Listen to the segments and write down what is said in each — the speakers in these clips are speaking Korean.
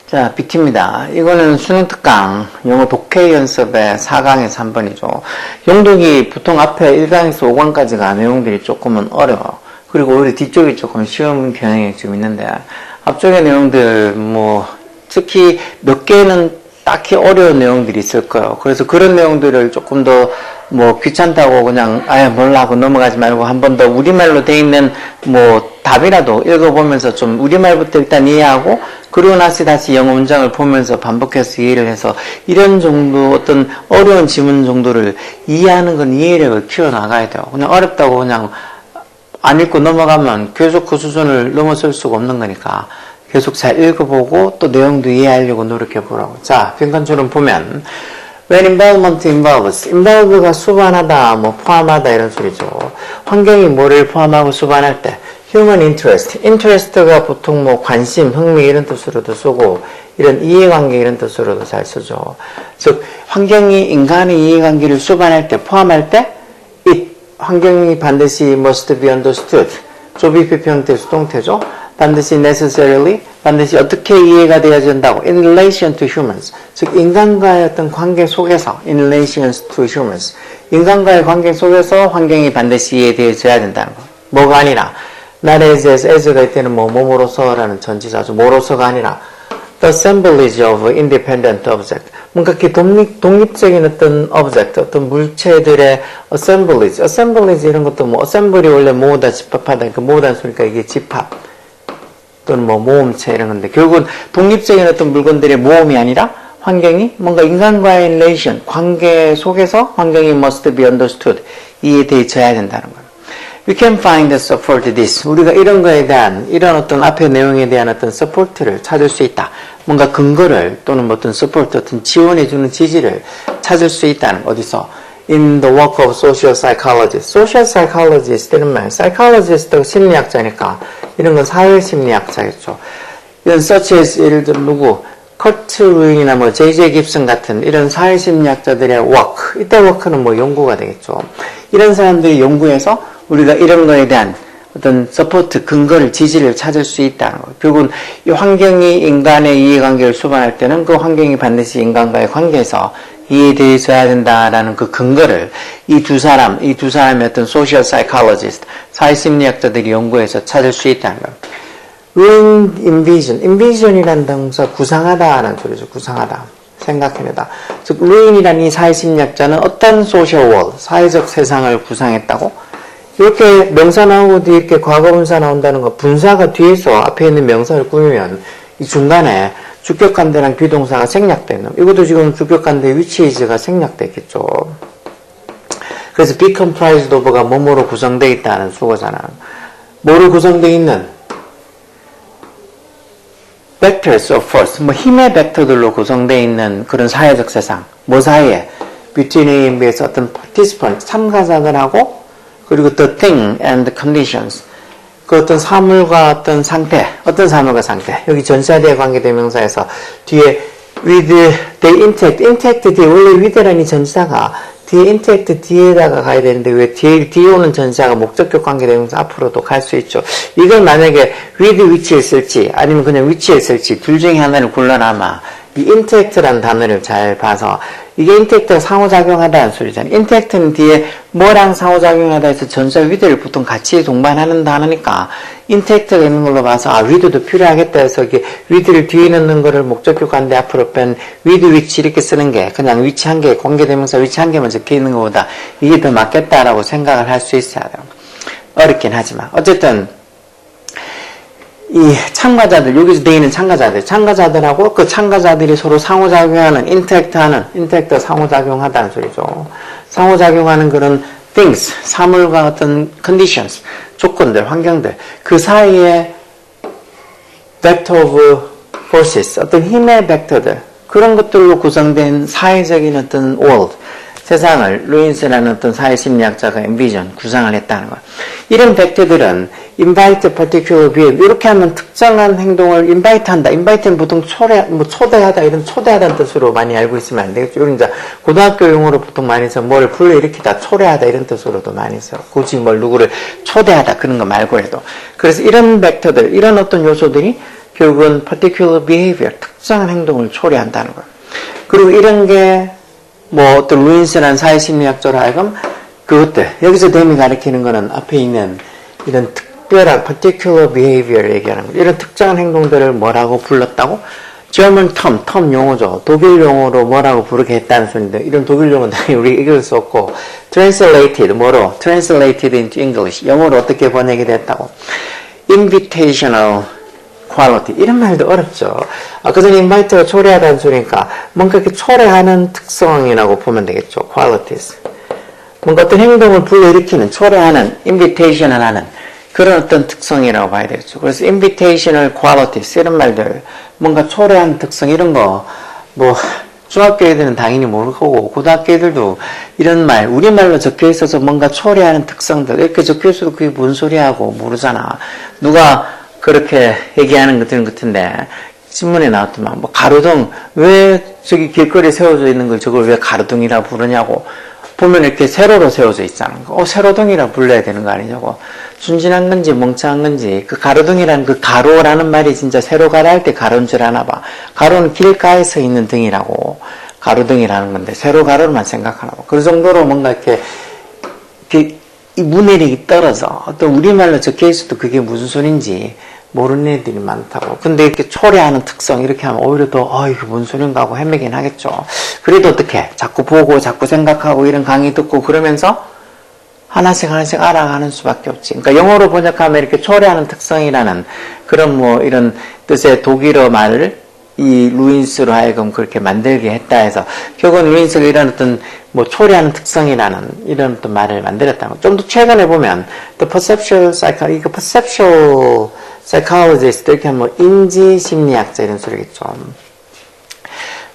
자, BT입니다. 이거는 수능 특강, 영어 독해 연습의 4강에서 3번이죠. 영독이 보통 앞에 1강에서 5강까지가 내용들이 조금은 어려워. 그리고 오히려 뒤쪽이 조금 쉬운 경향이 좀 있는데, 앞쪽의 내용들, 특히 몇 개는 딱히 어려운 내용들이 있을 거예요. 그래서 그런 내용들을 조금 더 귀찮다고 그냥 아예 몰라 하고 넘어가지 말고 한 번 더 우리말로 돼 있는 답이라도 읽어보면서 좀 우리말부터 일단 이해하고 그러고 나서 다시 영어 문장을 보면서 반복해서 이해를 해서 이런 정도 어떤 어려운 지문 정도를 이해하는 건 이해력을 키워나가야 돼요. 그냥 어렵다고 그냥 안 읽고 넘어가면 계속 그 수준을 넘어설 수가 없는 거니까 계속 잘 읽어보고 또 내용도 이해하려고 노력해보라고. 자, 빈칸처럼 보면 When involvement involves, involve가 수반하다, 포함하다 이런 소리죠. 환경이 뭐를 포함하고 수반할 때 human interest, interest가 보통 관심, 흥미 이런 뜻으로도 쓰고 이런 이해관계 이런 뜻으로도 잘 쓰죠. 즉 환경이 인간의 이해관계를 수반할 때, 포함할 때 it, 환경이 반드시 must be understood, 조비피 형태 수동태죠. 반드시 necessarily, 반드시 어떻게 이해가 되어야 된다고 in relation to humans, 즉 인간과의 어떤 관계 속에서 in relation to humans, 인간과의 관계 속에서 환경이 반드시 이해되어져야 된다는 거. 뭐가 아니라 not as가 이때는 뭐뭐로서라는 전치사죠. 뭐로서가 아니라 the assemblage of independent object, 뭔가 이렇게 독립적인 어떤 object, 어떤 물체들의 assemblage 이런 것도 assembly 원래 모으다 집합하다, 그러니까 모으다는 소리니까 이게 집합 또는 모음체 이런 건데 결국은 독립적인 어떤 물건들의 모음이 아니라 환경이 뭔가 인간과의 relation, 관계 속에서 환경이 must be understood, 이해되어져야 된다는 거예요. We can find support this. 우리가 이런 거에 대한, 이런 어떤 앞의 내용에 대한 어떤 support를 찾을 수 있다. 뭔가 근거를 또는 어떤 support, 어떤 지원해주는 지지를 찾을 수 있다는 거. 어디서? In the work of social psychologists. Social psychologist 이런 말. psychologist가 심리학자니까 이런 건 사회심리학자겠죠. 이런 such as 예를 들어 누구? 커트 루인이나 J.J. 깁슨 같은 이런 사회심리학자들의 work. 이때 work는 연구가 되겠죠. 이런 사람들이 연구해서 우리가 이런 거에 대한 어떤 서포트, 근거를, 지지를 찾을 수 있다는 거예요. 결국은 이 환경이 인간의 이해관계를 수반할 때는 그 환경이 반드시 인간과의 관계에서 이해되어야 된다라는 그 근거를 이 두 사람의 어떤 소셜 사이콜로지스트, 사회심리학자들이 연구해서 찾을 수 있다는 거예요. ruin envision, envision이라는 동사 구상하다라는 소리죠. 구상하다. 생각해내다. 즉, ruin이라는 이 사회심리학자는 어떤 social world, 사회적 세상을 구상했다고? 이렇게 명사 나오고 뒤에 이렇게 과거분사 나온다는 거, 분사가 뒤에서 앞에 있는 명사를 꾸미면 이 중간에 주격관대랑 비동사가 생략되는, 이것도 지금 주격관대 which is가 생략되겠죠. 그래서 be comprised of가 뭐뭐로 구성되어 있다는 수거잖아. 뭐로 구성되어 있는? vectors of force, 힘의 벡터들로 구성되어 있는 그런 사회적 세상. 뭐 사이에? between A and B에서 어떤 participant, 참가자들하고 그리고 the thing and the conditions. 그 어떤 사물과 어떤 상태, 어떤 사물과 상태. 여기 전사대에 관계대명사에서 뒤에 with the interact 뒤에 원래 with라는 이 전사가 뒤에 interact 뒤에다가 가야 되는데 왜 뒤에 오는 전사가 목적격 관계대명사 앞으로도 갈 수 있죠. 이걸 만약에 with which에 쓸지 아니면 그냥 which에 쓸지 둘 중에 하나를 골라놔마. 이 interact라는 단어를 잘 봐서 이게 interact가 상호작용하다는 소리잖아요. interact는 뒤에 뭐랑 상호작용하다 해서 전사 with를 보통 같이 동반하는 단어니까 interact가 있는 걸로 봐서 with도 필요하겠다 해서 이게 with를 뒤에 넣는 거를 목적격 관대 앞으로 뺀 with which 이렇게 쓰는 게 그냥 which 한 개, 관계대명사 which 한 개만 적혀 있는 것보다 이게 더 맞겠다라고 생각을 할 수 있어야 돼요. 어렵긴 하지만 어쨌든 이 참가자들, 여기서 되어 있는 참가자들하고 그 참가자들이 서로 상호작용하는, 인터랙트가 상호작용하다는 소리죠. 상호작용하는 그런 things, 사물과 어떤 conditions, 조건들, 환경들, 그 사이에 vector of forces, 어떤 힘의 벡터들, 그런 것들로 구성된 사회적인 어떤 world, 세상을 루인스라는 어떤 사회심리학자가 엔비전, 구상을 했다는 거야. 이런 벡터들은 invite particular behavior, 이렇게 하면 특정한 행동을 invite 한다. invite는 보통 초대하다, 이런 초대하다는 뜻으로 많이 알고 있으면 안 되겠죠. 이런 이제 고등학교 용어로 보통 많이 써, 뭘 불러일으키다, 초래하다, 이런 뜻으로도 많이 써. 굳이 뭘 누구를 초대하다, 그런 거 말고 해도. 그래서 이런 벡터들, 이런 어떤 요소들이 결국은 particular behavior, 특정한 행동을 초래한다는 거야. 그리고 이런 게 뭐 어떤 루인스라는 사회심리학자로 하여금 그것들, 여기서 댐이 가리키는 거는 앞에 있는 이런 특별한 particular behavior 얘기하는 거죠. 이런 특정한 행동들을 뭐라고 불렀다고? German term 용어죠. 독일 용어로 뭐라고 부르게 했다는 소리인데, 이런 독일 용어는 우리 읽을 수 없고, translated, 뭐로? translated into English. 영어로 어떻게 번역이 됐다고? invitational quality. 이런 말도 어렵죠. 아까 전에 invite가 초래하다는 소리니까, 뭔가 이렇게 초래하는 특성이라고 보면 되겠죠. qualities. 뭔가 어떤 행동을 불러일으키는, 초래하는, invitation을 하는 그런 어떤 특성이라고 봐야 되겠죠. 그래서 invitational qualities 이런 말들, 뭔가 초래한 특성 이런 거, 뭐 중학교 애들은 당연히 모를 거고 고등학교 애들도 이런 말, 우리말로 적혀 있어서 뭔가 초래하는 특성들 이렇게 적혀 있어도 그게 뭔 소리하고 모르잖아. 누가 그렇게 얘기하는 것들은 같은데 신문에 나왔더만 뭐 가로등, 왜 저기 길거리에 세워져 있는 걸 저걸 왜 가로등이라 부르냐고. 보면 이렇게 세로로 세워져 있잖아. 세로등이라 불러야 되는 거 아니냐고. 순진한 건지 멍청한 건지, 그 가로등이라는 그 가로라는 말이 진짜 세로 가라 할 때 가로인 줄 아나 봐. 가로는 길가에 서 있는 등이라고. 가로등이라는 건데, 세로 가로로만 생각하나 봐. 그 정도로 뭔가 이렇게 이 문해력이 떨어져. 어떤 우리말로 적혀 있어도 그게 무슨 소린지 모르는 애들이 많다고. 근데 이렇게 초래하는 특성 이렇게 하면 오히려 더 이게 뭔 소린가 하고 헤매긴 하겠죠. 그래도 어떻게 자꾸 보고 자꾸 생각하고 이런 강의 듣고 그러면서 하나씩 알아가는 수밖에 없지. 그러니까 영어로 번역하면 이렇게 초래하는 특성이라는 그런 뭐 이런 뜻의 독일어 말을 이 루인스로 하여금 그렇게 만들게 했다 해서 결국은 루인스가 이런 어떤 뭐 초래하는 특성이라는 이런 어떤 말을 만들었다는 거. 좀 더 최근에 보면 The Perceptual Psychology, 이거 Perceptual Psychologist 이렇게 하면 뭐 인지심리학자 이런 소리겠죠.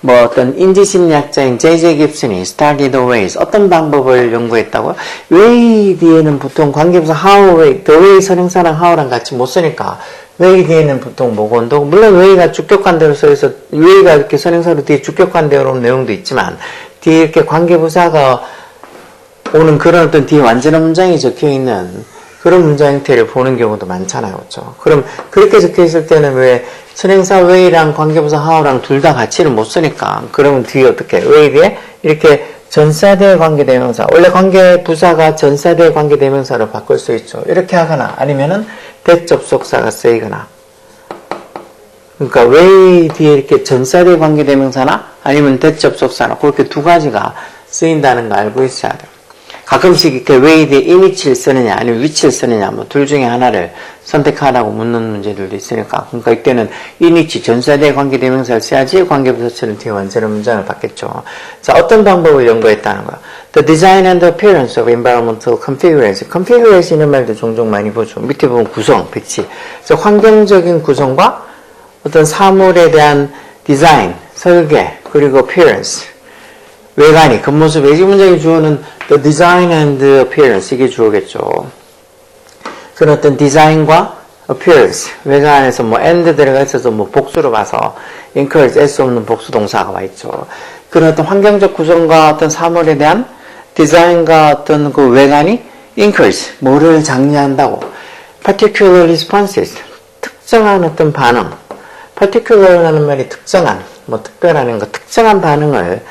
뭐 어떤 인지심리학자인 J.J. 깁슨이 Study the Ways, 어떤 방법을 연구했다고요? way 뒤에는 보통 관계부사 how, way, the way 선행사랑 how랑 같이 못 쓰니까 way 뒤에는 보통 뭐고 온다고. 물론 way가 주격관대로 써있어, way가 이렇게 선행사로 뒤에 주격관대로 온 내용도 있지만 뒤에 이렇게 관계부사가 오는 그런 어떤 뒤에 완전한 문장이 적혀있는 그런 문장 형태를 보는 경우도 많잖아요. 그렇죠? 그럼 그렇게 적혀있을 때는 왜 선행사 way랑 관계부사 how랑 둘 다 같이를 못 쓰니까 그러면 뒤에 어떻게 way 뒤에 이렇게 전사대 관계대명사, 원래 관계부사가 전사대 관계대명사로 바꿀 수 있죠. 이렇게 하거나 아니면은 대접속사가 쓰이거나. 그러니까 way 뒤에 이렇게 전사대 관계대명사나 아니면 대접속사나 그렇게 두 가지가 쓰인다는 거 알고 있어야 돼요. 가끔씩 이렇게 way 뒤에 이니치를 쓰느냐 아니면 위치를 쓰느냐 뭐 둘 중에 하나를 선택하라고 묻는 문제들도 있으니까. 그러니까 이때는 이니치 전사대 관계대명사를 써야지 관계부사처럼 뒤에 완전한 문장을 받겠죠. 자, 어떤 방법을 연구했다는 거야. The design and appearance of environmental configuration. configuration이라는 말도 종종 많이 보죠. 밑에 보면 구성, 배치. 그래서 환경적인 구성과 어떤 사물에 대한 디자인, 설계, 그리고 appearance. 외관이, 겉모습, 이 문장의 주어는 the design and appearance, 이게 주어겠죠. 그런 어떤 디자인과 appearance, 외관에서 뭐 and 들어가 있어서 뭐 복수로 봐서 encourage, S 없는 복수 동사가 와 있죠. 그런 어떤 환경적 구성과 어떤 사물에 대한 디자인과 어떤 그 외관이 encourage, 뭐를 장려한다고. particular responses, 특정한 어떤 반응. particular라는 말이 특정한, 뭐 특별한 거, 특정한 반응을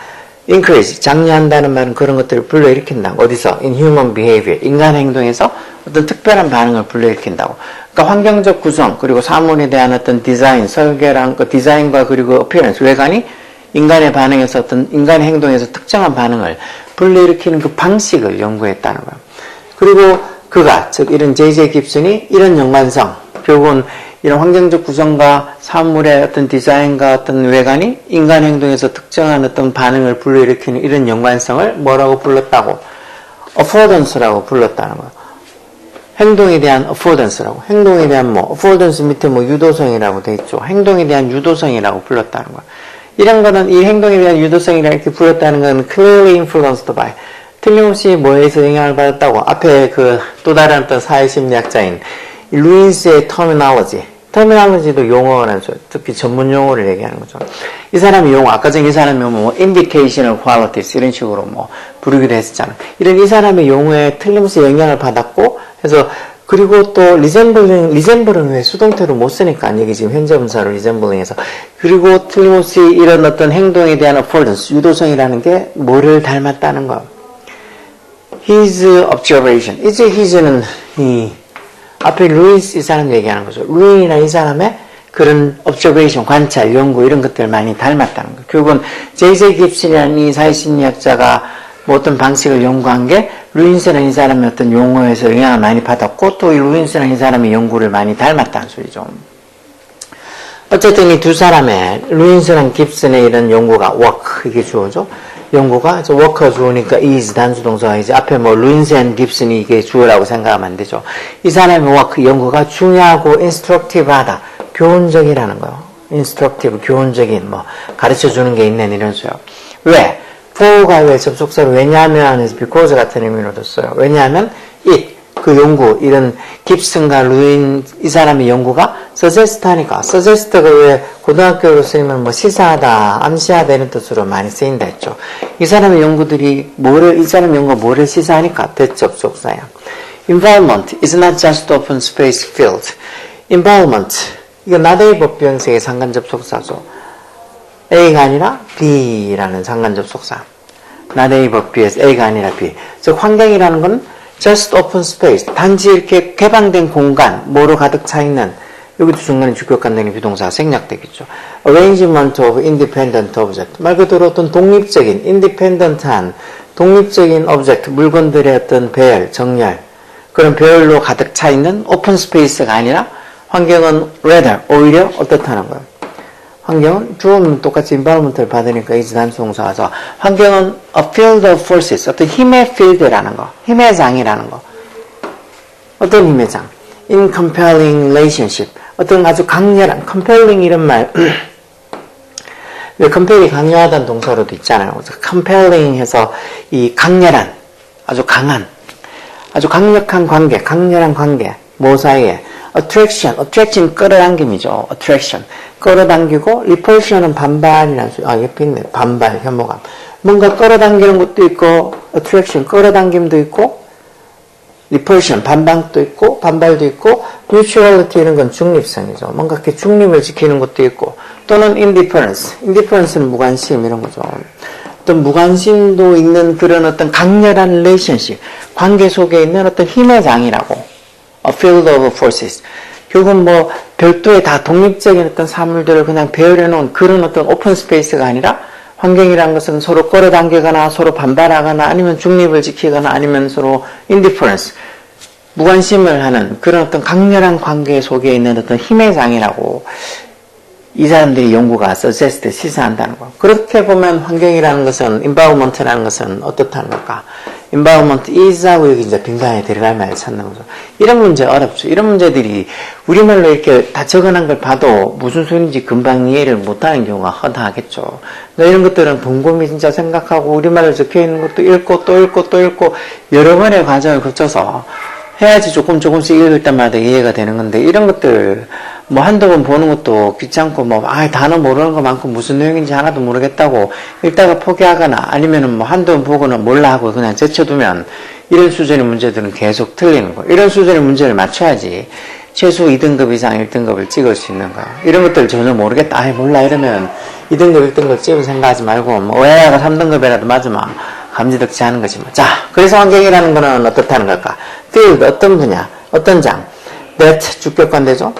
encourage, 장려한다는 말은 그런 것들을 불러일으킨다. 어디서? in human behavior, 인간 행동에서 어떤 특별한 반응을 불러일으킨다고. 그러니까 환경적 구성, 그리고 사물에 대한 어떤 디자인, 설계랑 그 디자인과 그리고 appearance, 외관이 인간의 반응에서 어떤 인간의 행동에서 특정한 반응을 불러일으키는 그 방식을 연구했다는 거예요. 그리고 그가, 즉 이런 J.J. 깁슨이 이런 연관성, 결국은 이런 환경적 구성과 사물의 어떤 디자인과 어떤 외관이 인간 행동에서 특정한 어떤 반응을 불러일으키는 이런 연관성을 뭐라고 불렀다고? affordance라고 불렀다는 거예요. 행동에 대한 affordance라고. 행동에 대한 뭐, affordance 밑에 뭐 유도성이라고 돼 있죠. 행동에 대한 유도성이라고 불렀다는 거예요. 이런 거는 이 행동에 대한 유도성이라 이렇게 부였다는 건 clearly influenced by. 틀림없이 뭐에서 영향을 받았다고. 앞에 그 또 다른 어떤 사회심리학자인 루인스의 터미널로지도 용어라는 특히 전문 용어를 얘기하는 거죠. 이 사람의 용어, 아까 전에 이 사람의 용어, 뭐, indicational qualities, 이런 식으로 뭐, 부르기도 했었잖아. 이런 이 사람의 용어에 틀림없이 영향을 받았고, 해서, 그리고 또, 리sem블은 왜 수동태로 못 쓰니까, 여기 지금 현재 분사로 리sem블링해서. 그리고 틀림없이 이런 어떤 행동에 대한 affordance, 유도성이라는 게 뭐를 닮았다는 거. his observation. 이제 his는 앞에 루이스 이 사람 얘기하는 거죠. 루인이나 이 사람의 그런 observation, 관찰, 연구 이런 것들 많이 닮았다는 거. 결국은 J.J. 깁슨이라는 이 사회심리학자가 뭐 어떤 방식을 연구한 게 루인스라는 이 사람의 어떤 용어에서 영향을 많이 받았고 또 이 루인스라는 이 사람의 연구를 많이 닮았다는 소리죠. 어쨌든 이 두 사람의 루인스랑 깁슨의 이런 연구가 work 이게 주어죠. 연구가 워커 주어니까 is 단수동사가 이제 앞에 뭐 루인스 앤 깁슨이 이게 주어라고 생각하면 안 되죠. 이 사람의 워크 연구가 중요하고 instructive하다. 교훈적이라는 거요. instructive 교훈적인 뭐 가르쳐 주는 게 있는 이런 소요. 왜? for가 왜 접속사로 왜냐하면 because 같은 의미로 뒀어요. 왜냐하면 it 그 연구 이런 깁슨과 루인 이 사람의 연구가 suggest 하니까 suggest가 왜 고등학교로 쓰이면 뭐 시사하다 암시하다 이런 뜻으로 많이 쓰인다 했죠. 이 사람의 연구들이 이 사람의 연구가 뭐를 시사하니까 대접속사야. Environment is not just open space field. Environment 이거 나대의 법비형식의 상관접속사죠. A가 아니라 B라는 상관접속사. 나대의 법비에서 A가 아니라 B. 즉 환경이라는 건 just open space, 단지 이렇게 개방된 공간, 뭐로 가득 차 있는, 여기도 중간에 주격관계의 비동사가 생략되겠죠. Arrangement of independent object. 말 그대로 어떤 독립적인, independent한, 독립적인 object, 물건들의 어떤 배열, 정렬, 그런 배열로 가득 차 있는 open space가 아니라 환경은 rather, 오히려 어떻다는 거예요. 환경은 주어는 똑같이 environment를 받으니까 is 단수동사가 와서 환경은 a field of forces, 어떤 힘의 field라는 거, 힘의 장이라는 거. 어떤 힘의 장? in compelling relationship. 어떤 아주 강렬한, compelling 이런 말. 왜 compell이 강요하다는 동사로도 있잖아요. 그래서 compelling 해서 이 강렬한, 아주 강한, 아주 강력한 관계, 강렬한 관계. 뭐 사이에? attraction 끌어당김이죠. attraction. 끌어당기고, repulsion은 반발이라는 소리. 옆에 있네. 반발, 혐오감. 뭔가 끌어당기는 것도 있고, attraction, 끌어당김도 있고, repulsion, 반방도 있고, 반발도 있고, mutuality 이런 건 중립성이죠. 뭔가 이렇게 중립을 지키는 것도 있고, 또는 indifference. indifference는 무관심 이런 거죠. 어떤 무관심도 있는 그런 어떤 강렬한 relationship, 관계 속에 있는 어떤 힘의 장이라고. A field of forces. 결국은 뭐 별도의 다 독립적인 어떤 사물들을 그냥 배열해 놓은 그런 어떤 오픈 스페이스가 아니라 환경이라는 것은 서로 끌어당기거나 서로 반발하거나 아니면 중립을 지키거나 아니면 서로 indifference, 무관심을 하는 그런 어떤 강렬한 관계 속에 있는 어떤 힘의 장이라고 이 사람들이 연구가 suggest, 시사한다는 거. 그렇게 보면 환경이라는 것은, environment라는 것은 어떻다는 걸까? environment is 하고 여기 이제 빈칸에 들어갈 말을 찾는 거죠. 이런 문제 어렵죠. 이런 문제들이 우리말로 이렇게 다 적어놓은 걸 봐도 무슨 소리인지 금방 이해를 못하는 경우가 허다하겠죠. 그러니까 이런 것들은 곰곰이 진짜 생각하고 우리말로 적혀있는 것도 읽고 또 읽고 또 읽고 여러 번의 과정을 거쳐서 해야지 조금씩 읽을 때마다 이해가 되는 건데 이런 것들 뭐 한두 번 보는 것도 귀찮고 단어 모르는 거 많고 무슨 내용인지 하나도 모르겠다고 읽다가 포기하거나 아니면은 뭐 한두 번 보고는 몰라 하고 그냥 제쳐두면 이런 수준의 문제들은 계속 틀리는 거예요. 이런 수준의 문제를 맞춰야지 최소 2등급 이상 1등급을 찍을 수 있는 거야. 이런 것들 전혀 모르겠다. 몰라 이러면 2등급 1등급 찍을 생각하지 말고 OA가 3등급이라도 맞으면 감지덕지 하는 거지 뭐. 자, 그래서 환경이라는 거는 어떻다는 걸까? field, 어떤 분야, 어떤 장. that, 주격관대죠.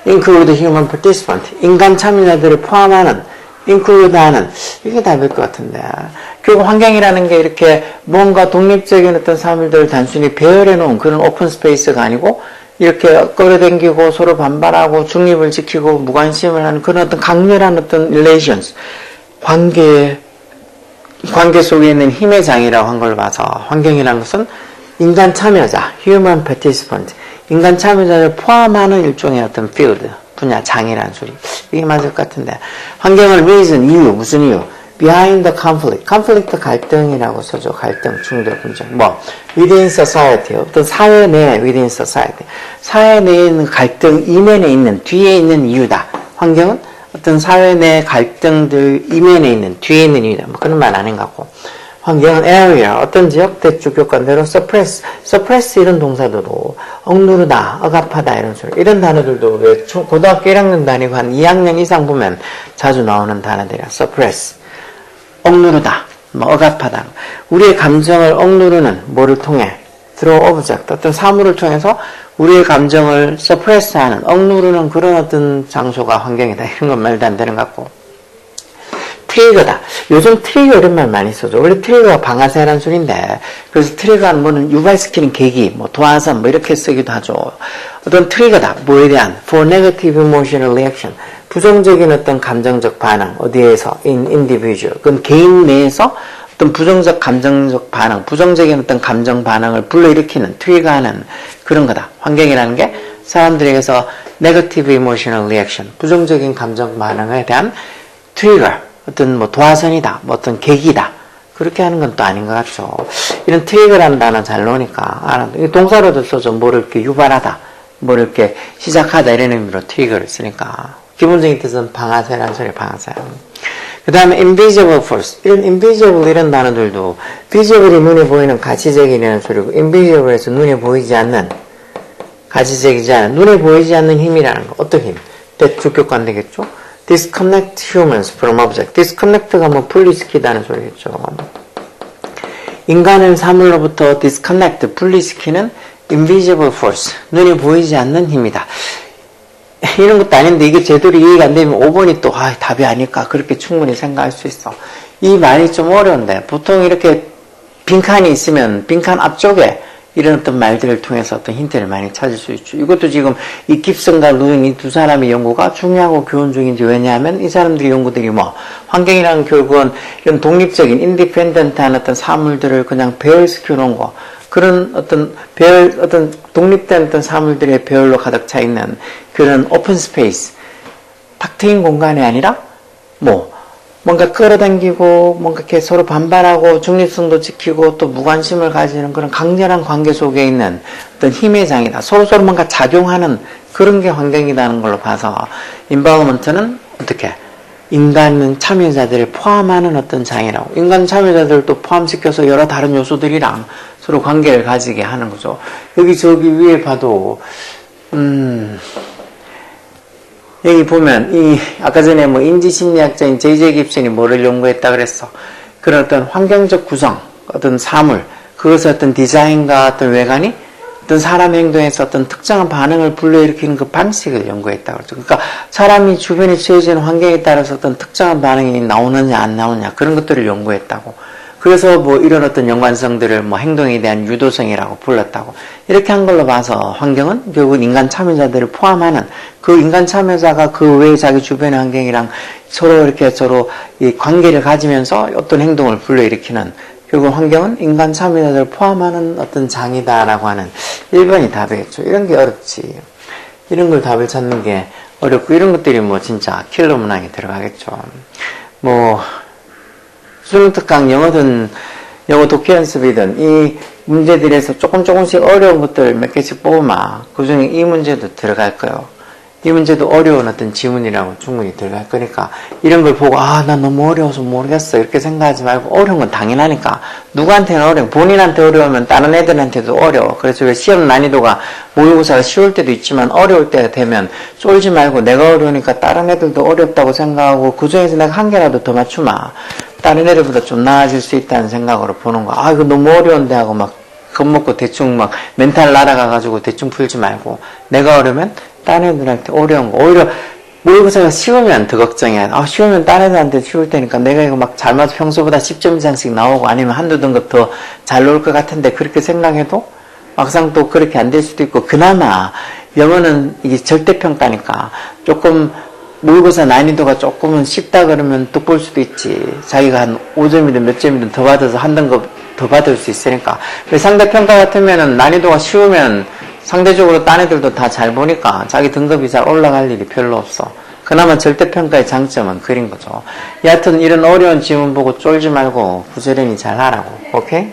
include human participant, 인간 참여자들을 포함하는, include 하는, 이게 답일 것 같은데. 결국 환경이라는 게 이렇게 뭔가 독립적인 어떤 사물들을 단순히 배열해 놓은 그런 오픈 스페이스가 아니고, 이렇게 끌어당기고 서로 반발하고 중립을 지키고 무관심을 하는 그런 어떤 강렬한 어떤 relations, 관계 속에 있는 힘의 장이라고 한 걸 봐서 환경이라는 것은 인간 참여자, human participant, 인간 참여자를 포함하는 일종의 어떤 field, 분야, 장이라는 소리. 이게 맞을 것 같은데. 환경을 reason, 이유, 무슨 이유? behind the conflict. conflict 갈등이라고 써줘. 갈등, 충돌, 분쟁. 뭐, within society. 어떤 사회 내 within society. 사회 내에 있는 갈등 이면에 있는, 뒤에 있는 이유다. 환경은 어떤 사회 내 갈등들 이면에 있는, 뒤에 있는 이유다. 뭐 그런 말 아닌 것 같고. 환경은 area, 어떤 지역, 대주 교과대로 suppress, suppress 이런 동사들도 억누르다, 억압하다 이런 소리. 이런 단어들도 왜 고등학교 1학년 다니고 한 2학년 이상 보면 자주 나오는 단어들이야. suppress, 억누르다, 뭐 억압하다. 우리의 감정을 억누르는 뭐를 통해? through object, 어떤 사물을 통해서 우리의 감정을 suppress하는, 억누르는 그런 어떤 장소가 환경이다. 이런 건 말도 안 되는 것 같고. 트리거다. 요즘 트리거 이런 말 많이 써줘. 원래 트리거가 방아쇠라는 소리인데, 그래서 트리거는 뭐는 유발시키는 계기, 뭐 도화선, 뭐 이렇게 쓰기도 하죠. 어떤 트리거다. 뭐에 대한? for negative emotional reaction. 부정적인 어떤 감정적 반응. 어디에서? in individual. 그건 개인 내에서 어떤 부정적 감정적 반응, 부정적인 어떤 감정 반응을 불러일으키는, 트리거하는 그런 거다. 환경이라는 게 사람들에게서 negative emotional reaction, 부정적인 감정 반응에 대한 트리거. 어떤 뭐 도화선이다, 뭐 어떤 계기다. 그렇게 하는 건 또 아닌 것 같죠. 이런 트리거라는 단어 잘 나오니까 알아. 동사로도 써줘. 뭐를 이렇게 유발하다, 뭐를 이렇게 시작하다 이런 의미로 트리거를 쓰니까 기본적인 뜻은 방아쇠라는 소리, 방아쇠. 그 다음에 invisible force. 이런 invisible 이런 단어들도 visible이 눈에 보이는 가시적이라는 소리고 invisible에서 눈에 보이지 않는, 가시적이지 않은, 눈에 보이지 않는 힘이라는 거. 어떤 힘? 대주격관 되겠죠? disconnect humans from object. disconnect가 뭐 분리시키다는 소리겠죠. 인간을 사물로부터 disconnect, 분리시키는 invisible force, 눈에 보이지 않는 힘이다. 이런 것도 아닌데 이게 제대로 이해가 안 되면 5번이 또 답이 아닐까 그렇게 충분히 생각할 수 있어. 이 말이 좀 어려운데 보통 이렇게 빈칸이 있으면 빈칸 앞쪽에 이런 어떤 말들을 통해서 어떤 힌트를 많이 찾을 수 있죠. 이것도 지금 이 깁슨과 루잉 이 두 사람의 연구가 중요하고 교훈 중인지, 왜냐하면 이 사람들의 연구들이 뭐 환경이라는 결국은 이런 독립적인 인디펜던트한 어떤 사물들을 그냥 배열시켜 놓은 거, 그런 어떤 어떤 독립된 어떤 사물들의 배열로 가득 차 있는 그런 오픈 스페이스, 탁 트인 공간이 아니라 뭐 뭔가 끌어당기고 뭔가 이렇게 서로 반발하고 중립성도 지키고 또 무관심을 가지는 그런 강렬한 관계 속에 있는 어떤 힘의 장이다. 서로서로 뭔가 작용하는 그런 게 환경이라는 걸로 봐서 인바우먼트는 어떻게? 인간 참여자들을 포함하는 어떤 장이라고. 인간 참여자들을 또 포함시켜서 여러 다른 요소들이랑 서로 관계를 가지게 하는 거죠. 여기 저기 위에 봐도 여기 보면 이 아까 전에 뭐 인지심리학자인 J.J. 깁슨이 뭐를 연구했다 그랬어. 그런 어떤 환경적 구성, 어떤 사물, 그것의 어떤 디자인과 어떤 외관이 어떤 사람 행동에서 어떤 특정한 반응을 불러일으키는 그 방식을 연구했다 그러죠. 그러니까 사람이 주변에 처해지는 환경에 따라서 어떤 특정한 반응이 나오느냐 안 나오느냐 그런 것들을 연구했다고. 그래서 뭐 이런 어떤 연관성들을 뭐 행동에 대한 유도성이라고 불렀다고. 이렇게 한 걸로 봐서 환경은 결국 인간 참여자들을 포함하는 그 인간 참여자가 그 외에 자기 주변의 환경이랑 서로 이 관계를 가지면서 어떤 행동을 불러일으키는, 결국 환경은 인간 참여자들을 포함하는 어떤 장이다라고 하는 1번이 답이겠죠. 이런 게 어렵지. 이런 걸 답을 찾는 게 어렵고, 이런 것들이 뭐 진짜 킬러 문항에 들어가겠죠. 뭐 수능 특강 영어든 영어 독해 연습이든 이 문제들에서 조금씩 어려운 것들 몇 개씩 뽑으면 그 중에 이 문제도 들어갈 거예요. 이 문제도 어려운 어떤 지문이라고 충분히 들어갈 거니까 이런 걸 보고 나 너무 어려워서 모르겠어 이렇게 생각하지 말고, 어려운 건 당연하니까. 누구한테는 어려워. 본인한테 어려우면 다른 애들한테도 어려워. 그래서 왜 시험 난이도가 모의고사가 쉬울 때도 있지만 어려울 때가 되면 쫄지 말고 내가 어려우니까 다른 애들도 어렵다고 생각하고 그 중에서 내가 한 개라도 더 맞추면 다른 애들보다 좀 나아질 수 있다는 생각으로 보는 거야. 이거 너무 어려운데 하고 막 겁먹고 대충 막 멘탈 날아가가지고 대충 풀지 말고, 내가 어려우면 다른 애들한테 어려운 거, 오히려 모의고사가 쉬우면 더 걱정해. 쉬우면 다른 애들한테 쉬울 테니까 내가 이거 막 잘 맞아 평소보다 10점 이상씩 나오고 아니면 한두 등급 더 잘 나올 것 같은데, 그렇게 생각해도 막상 또 그렇게 안 될 수도 있고. 그나마 영어는 이게 절대평가니까 조금 모의고사 난이도가 조금은 쉽다 그러면 또 볼 수도 있지. 자기가 한 5점이든 몇 점이든 더 받아서 한 등급 더 받을 수 있으니까. 상대평가 같으면은 난이도가 쉬우면 상대적으로 딴 애들도 다 잘 보니까 자기 등급이 잘 올라갈 일이 별로 없어. 그나마 절대평가의 장점은 그린 거죠. 여하튼 이런 어려운 지문 보고 쫄지 말고 부지런히 잘 하라고. 오케이?